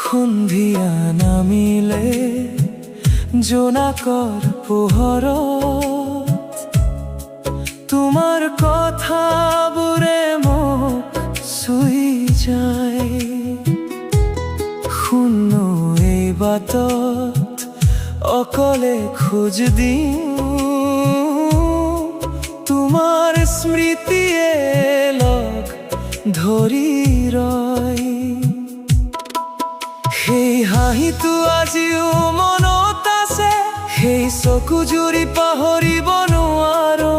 সন্ধিয়া নামিলে জোনাকৰ পোহৰত তোমাৰ কথাবোৰে মোক চুই যায়। শূন্য এই বাটত অকলে খোজ দিওঁ, তোমাৰ স্মৃতিয়ে লগ ধৰি ৰয়। সেই হাঁহিটো আজিও মনত আছে, সেই চকুজুৰি পাহৰিব নোৱাৰো।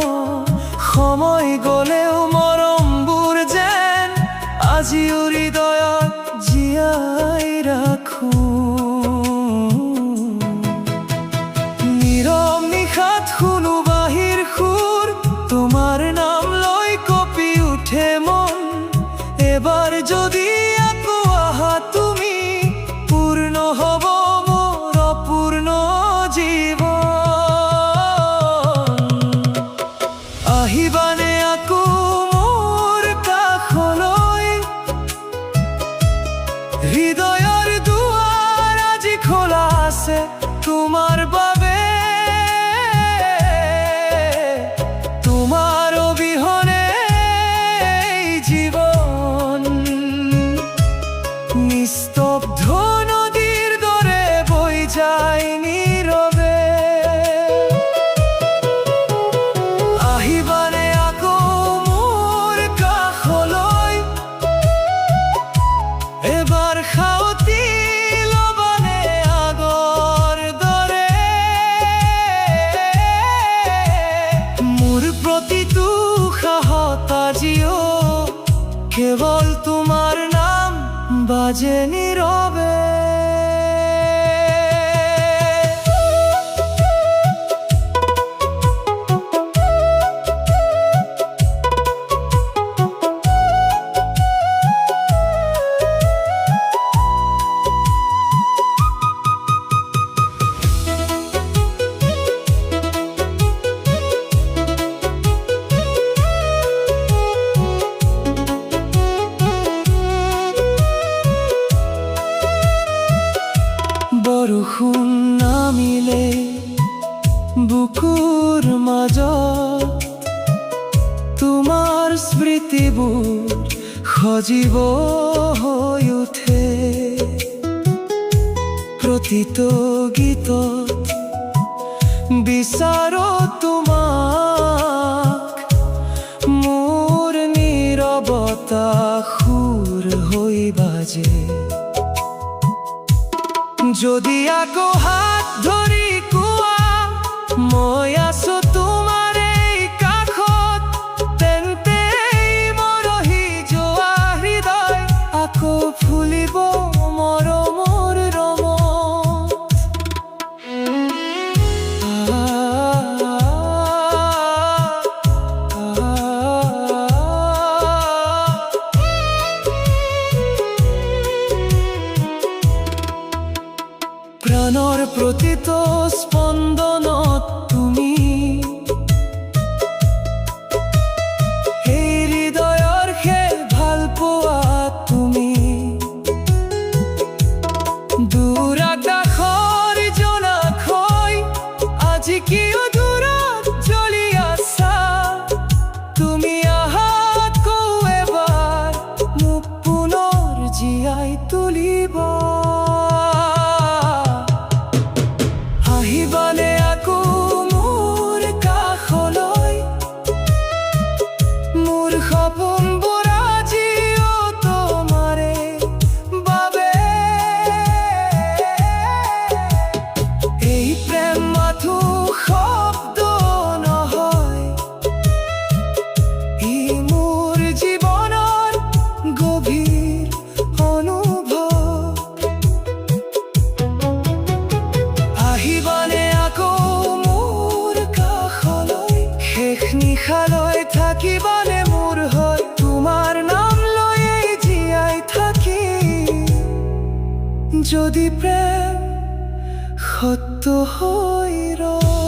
সময় গলেও মৰমবোৰ যেন আজিও হৃদয়ত জীয়াই ৰাখো। নীৰৱ নিশাত শুনো বাহিৰ সুৰ, তোমাৰ নাম লৈ কঁপি উঠে মন। এবাৰ যদি আকৌ আহা তুমি, পূৰ্ণ হ'ব মোৰ অপূৰ্ণ জীৱন। আহিবানে আকৌ মোৰ কাষলৈ, হৃদয়ৰ দুৱাৰ আজি খোলা আছে তোমাৰ বাবে। তোমাৰ অবিহনে এই জীৱন নিস্তব্ধ নদীৰ দৰে বৈ যায় নীৰৱে। আহিবানে আকৌ মোৰ কাষলৈ, এবাৰ সাউতি ল'বানে আগৰ দৰে। মোৰ প্ৰতিটো উশাহত আজিও কেৱল তোমাৰ নাম বাজে নীৰৱে। বৰষুণ নামিলে বুকুৰ মাজত তোমাৰ স্মৃতিবোৰ সজীৱ হৈ উঠে। প্ৰতিটো গীতত বিচাৰো তোমাক, মোৰ নীৰৱতা সুৰ হৈ বাজে। যদি আকৌ হাত ধৰি কোৱা মই আছো তোমাৰ এই কাষত, তেন্তে এই মৰহি যোৱা হৃদয় আকৌ ফুলিব মৰমৰ ৰঙত। প্ৰাণৰ প্ৰতিটো স্পন্দনত তুমি, এই হৃদয়ৰ শেষ ভাল পোৱা তুমি। দূৰ আকাশৰ জোনাকলৈ আজি কিয় দূৰত জ্বলি আছা, তুমি আহাতকৈ এবাৰ মোক পুনৰ জীয়াই তুলিব। আহিবানে আকৌ মোৰ কাষলৈ, মোৰ সপোনবোৰ আজিও তোমাৰে বাবে। এই প্ৰেম মাথো শব্দ নহয়, ই মোৰ জীৱনৰ গভীৰ অনুভৱ। আহিবানে আকৌ মোৰ কাষলৈ, শেষ নিশালৈ থাকিবানে মোৰ হৈ, তোমাৰ নাম লৈয়ে জীয়াই থাকিম। যদি প্ৰেম সত্য হৈ ৰয়।